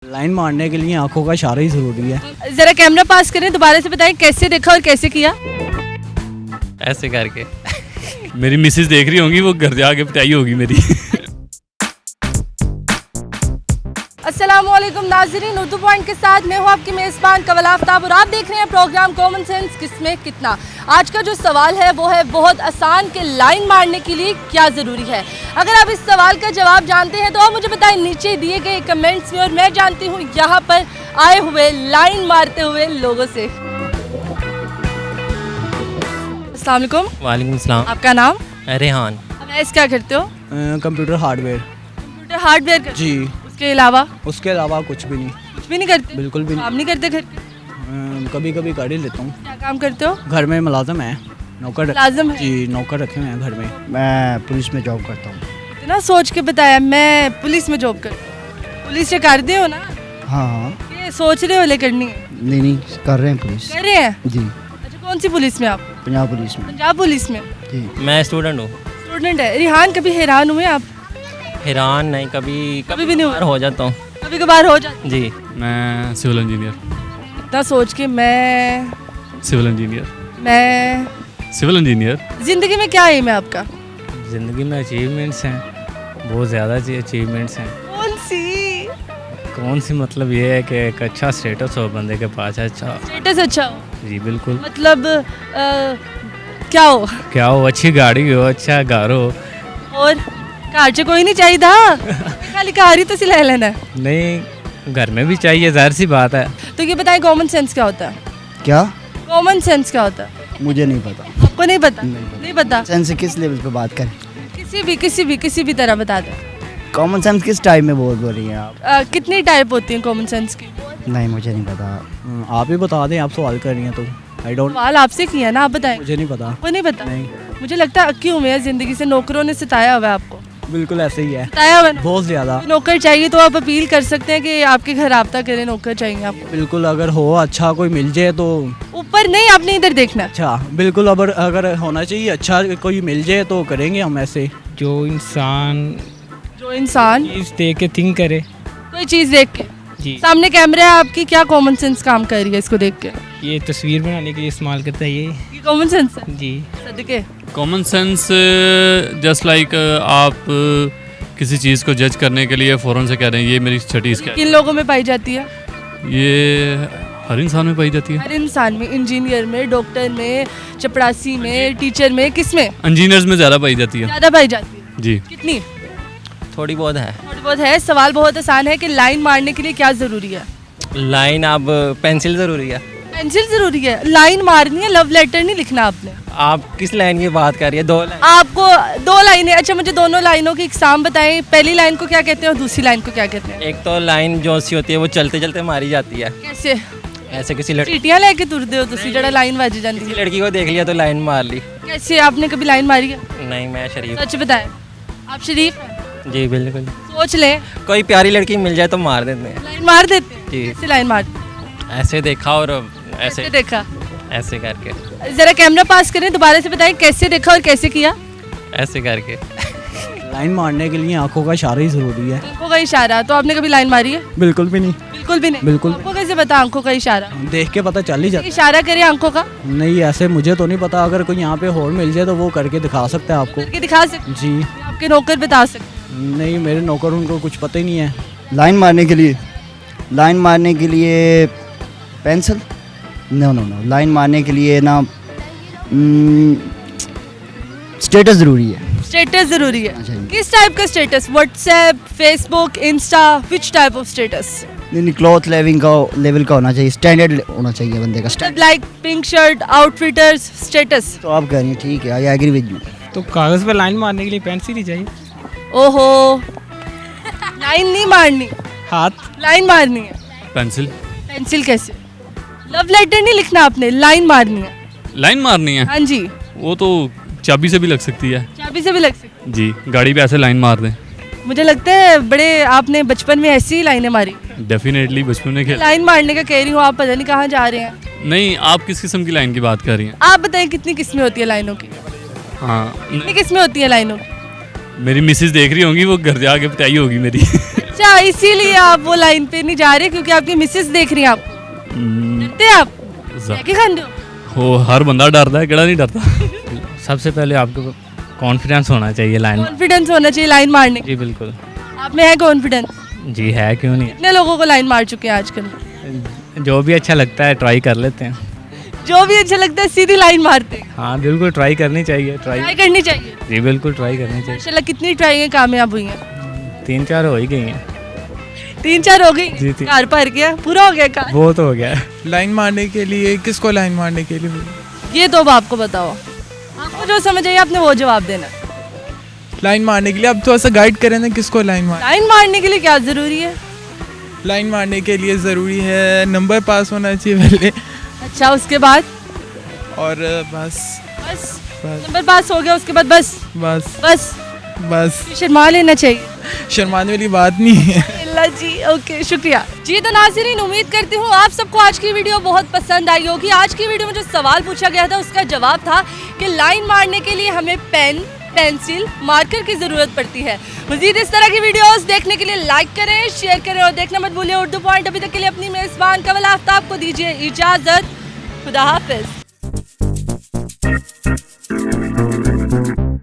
Line मारने के लिए आंखों का इशारा ही ज़रूरी है। जरा कैमरा पास करें, दोबारा से बताएं कैसे देखा और कैसे किया। ऐसे करके मेरी मिसेज देख रही होंगी, वो घर जाके पिटाई होगी मेरी। अस्सलामुअलैकुम नाज़रीन, उर्दू पॉइंट के साथ मैं हूँ आपकी मेज़बान कवल आफ्ताब और आप देख रहे हैं प्रोग्राम कॉमन सेंस किसमें कितना। आज का जो सवाल है वो है बहुत आसान कि लाइन मारने के लिए क्या ज़रूरी है। अगर आप इस सवाल का जवाब जानते हैं तो आप मुझे बताएं नीचे दिए गए कमेंट्स में, और मैं जानती हूँ यहाँ पर आए हुए लाइन मारते हुए लोगों से। अस्सलाम वालेकुम। वालेकुम सलाम। आपका नाम? रेहान। वैसे क्या करते हो? Computer hardware. कंप्यूटर हार्डवेयर करते जी। हो? उसके अलावा कुछ भी नहीं। कुछ भी नहीं करते? बिल्कुल भी नहीं। काम नहीं करते घर? कभी कभी कर ही लेता हूँ। क्या काम करते हो? घर में मुलाजिम है, नौकर। मुलाजिम है? जी, नौकर रखे हुए हैं घर में। मैं पुलिस में जॉब करता हूँ। इतना सोच के बताया, मैं पुलिस में जॉब करती हूँ। पुलिस से कर दे हो ना? हाँ हाँ। ये सोच रहे हो ले करनी है? नहीं कर रहे हैं पुलिस। कर रहे हैं? जी। अच्छा, कौन सी पुलिस में आप? पंजाब पुलिस में। पंजाब पुलिस में? जी। मैं स्टूडेंट हूँ। स्टूडेंट है। रिहान, कभी हैरान हुए आप? हैरान नहीं, कभी भी नहीं हुआ? हो जाता हूँ। कभी कभार हो जाता? जी। मैं सिविल इंजीनियर। इतना सोच के मैं सिविल इंजीनियर। जिंदगी में क्या एम है आपका? ज़िंदगी में अचीवमेंट्स हैं, बहुत ज़्यादा अचीवमेंट्स हैं। कौन सी मतलब ये है कि एक अच्छा स्टेटस हो बंदे के पास। अच्छा स्टेटस अच्छा हो? जी बिल्कुल। मतलब क्या हो? क्या हो, अच्छी गाड़ी हो, अच्छा घर हो। और कार से कोई नहीं चाहिए था, खाली कार ही तो सिला लेना है। नहीं, घर में भी चाहिए, जाहिर सी बात है। तो ये बताएं कॉमन सेंस क्या होता है? क्या? कॉमन सेंस क्या होता है? मुझे नहीं पता। आपको नहीं पता? नहीं पता। सेंस किस लेवल पे बात करें? किसी भी तरह बता दे। कॉमन सेंस किस टाइप में बोल रही हैं आप? कितनी टाइप होती है कॉमन सेंस की? नहीं, मुझे नहीं पता। आप ही बता दें, आप सवाल कर रही हैं तो। I don't. सवाल आपसे किया ना, आप बताएं। मुझे नहीं पता। आपको नहीं पता? नहीं। मुझे लगता है अक्की हुए हैं जिंदगी से, नौकरों ने सताया हुआ है आपको। बिल्कुल ऐसे ही है, सताया हुआ है ना? बहुत ज़्यादा। नौकर चाहिए तो आप अपील कर सकते हैं कि आपके घर राब्ता करें, नौकर चाहिए आपको। बिल्कुल, अगर हो अच्छा कोई मिल जाए तो। ऊपर नहीं, आपने इधर देखना है। अच्छा, बिल्कुल। अगर होना चाहिए अच्छा कोई मिल जाए तो करेंगे हम ऐसे। जो इंसान चीज़ देख के थिंक करे। कोई चीज़ देख के। जी। सामने कैमरा है आपकी, क्या कॉमन सेंस काम कर रही है इसको देख के? ये तस्वीर बनाने के लिए इस्तेमाल करता है ये। कॉमन सेंस है? जी। सदके। कॉमन सेंस जस्ट लाइक आप किसी चीज़ को जज करने के लिए फ़ौरन से कह रहे हैं ये मेरी छठी इसका। किन लोगों में पाई जाती है? ये हर इंसान में पाई जाती है। हर इंसान में, इंजीनियर में, डॉक्टर में, चपरासी में, टीचर में, किस में इंजीनियर्स में ज़्यादा पाई जाती है। ज़्यादा पाई जाती है? जी। कितनी? थोड़ी बहुत है। थोड़ी बहुत है। सवाल बहुत आसान है कि लाइन मारने के लिए क्या ज़रूरी है? लाइन, अब पेंसिल ज़रूरी है। पेंसिल ज़रूरी है? लाइन मारनी है, लव लेटर नहीं लिखना आपने। आप किस लाइन की बात कर रही है? 2 लाइन। आपको 2 लाइनें। अच्छा, मुझे दोनों लाइनों की एग्जाम बताएं। पहली लाइन को क्या कहते हैं और दूसरी लाइन को क्या कहते हैं? एक तो लाइन जो सी होती है वो चलते चलते मारी जाती है। कैसे? ऐसे किसी लड़की चीटियां लेके तुरदे हो तुसी जड़ा लाइन बाजी जाती है? लड़की को देख लिया तो लाइन मार ली। कैसे? आपने कभी लाइन मारी है? नहीं, मैं शरीफ। सच बताएं, आप शरीफ हैं? जी बिल्कुल। सोच लें, कोई प्यारी लड़की मिल जाए तो मार देते हैं। लाइन मार देते हैं? जी। कैसे लाइन मार? ऐसे देखा और ऐसे कैसे देखा? ऐसे करके जरा कैमरा पास करें, दोबारा से बताएं कैसे देखा और कैसे किया। ऐसे करके। लाइन मारने के लिए आंखों का इशारा ही ज़रूरी है। आंखों का इशारा? तो आपने कभी लाइन मारी है? बिल्कुल भी नहीं। बिल्कुल भी नहीं? बिल्कुल। आपको कैसे पता आंखों का इशारा? देख के पता चल ही जाता इशारा करे आंखों का? है। नहीं, ऐसे मुझे तो नहीं पता। अगर कोई यहाँ पे और मिल जाए तो वो करके दिखा सकता है आपको। करके दिखा सकते? जी। आपके नौकर बता सकते? नहीं, मेरे नौकर, उनको कुछ पता ही नहीं है। लाइन मारने के लिए पेंसिल? नो। लाइन मारने के लिए ना स्टेटस ज़रूरी है। स्टेटस जरूरी है? अच्छा। किस टाइप का status? WhatsApp, Facebook, Insta, which type of status? नहीं, क्लॉथ लेवल का होना चाहिए, स्टैंडर्ड होना चाहिए बंदे का। Like pink shirt, outfitters, status. तो आप कह रही हैं ठीक है, आई एग्री विद यू। तो कागज़ पर लाइन मारने के लिए पेंसिल ही चाहिए। ओहो, लाइन नहीं मारनी, हाथ। लाइन मारनी है। पेंसिल। पेंसिल कैसे? लव लेटर नहीं लिखना आपने, लाइन मारनी है। लाइन मारनी है? हाँ जी। वो तो चाबी से भी लग सकती है। चाबी से भी लग सकती? जी, गाड़ी पे ऐसे लाइन मार दें। मुझे लगता है बड़े आपने बचपन में ऐसी ही लाइनें मारी। डेफिनेटली बचपन में खेल। लाइन मारने का कह रही हूँ, आप पता नहीं कहाँ जा रहे हैं। नहीं, आप किस किस्म की लाइन की बात कर रही हैं? आप बताएं कितनी किस्में होती है लाइनों की? हाँ, कितनी किस्में होती है लाइनों की? मेरी मिसेज देख रही होंगी, वो घर जाके पिटाई होगी मेरी। अच्छा, इसीलिए आप वो लाइन पे नहीं जा रहे क्योंकि आपकी मिसेस देख रही हैं आपको? डरते हैं आप? क्या खाते हो? वो हर बंदा डरता है, केड़ा नहीं डरता। सबसे पहले आपको कॉन्फिडेंस होना चाहिए लाइन में। कॉन्फिडेंस होना चाहिए लाइन मारने जी बिल्कुल। का। आप में है कॉन्फिडेंस? जी है, क्यों नहीं कितने लोगों को लाइन मार चुके हैं आजकल? है। जो भी अच्छा लगता है ट्राई कर लेते हैं। जो भी अच्छा लगता है सीधी लाइन मारते हैं। हाँ बिल्कुल, ट्राई करनी चाहिए। ट्राई ट्राई करनी चाहिए। जी बिल्कुल, ट्राई करनी चाहिए। माशाल्लाह कितनी ट्राई कामयाब हुई हैं? 3-4 हो ही गई हैं। 3-4 हो गई? जी, जी। कार भर गया, पूरा हो गया कार? वो तो हो गया है। लाइन मारने के लिए किसको लाइन मारने के लिए? ये तो अब आपको बताओ, आपको जो समझ आई आपने वो जवाब देना। लाइन मारने के लिए अब थोड़ा सा गाइड करें ना, किसको लाइन मार? लाइन मारने के लिए क्या जरूरी है? लाइन मारने के लिए ज़रूरी है नंबर पास होना चाहिए पहले, अच्छा, उसके बाद? और बस बस बस नंबर पास हो गया, उसके बाद बस? बस बस बस शर्मा लेना चाहिए? शर्माने वाली बात नहीं है। अल्लाह जी, ओके, शुक्रिया जी। तो नाज़रीन, उम्मीद करती हूँ आप सबको आज की वीडियो बहुत पसंद आई होगी। आज की वीडियो में जो सवाल पूछा गया था उसका जवाब था कि लाइन मारने के लिए हमें पेन, पेंसिल, मार्कर की ज़रूरत पड़ती है। मज़ीद इस तरह की वीडियोस देखने के लिए लाइक करें, शेयर करें और देखना मत भूलिए उर्दू पॉइंट। अभी तक के लिए अपनी मेज़बान कमल आफ्ताब को दीजिए इजाज़त। खुदा हाफिज़।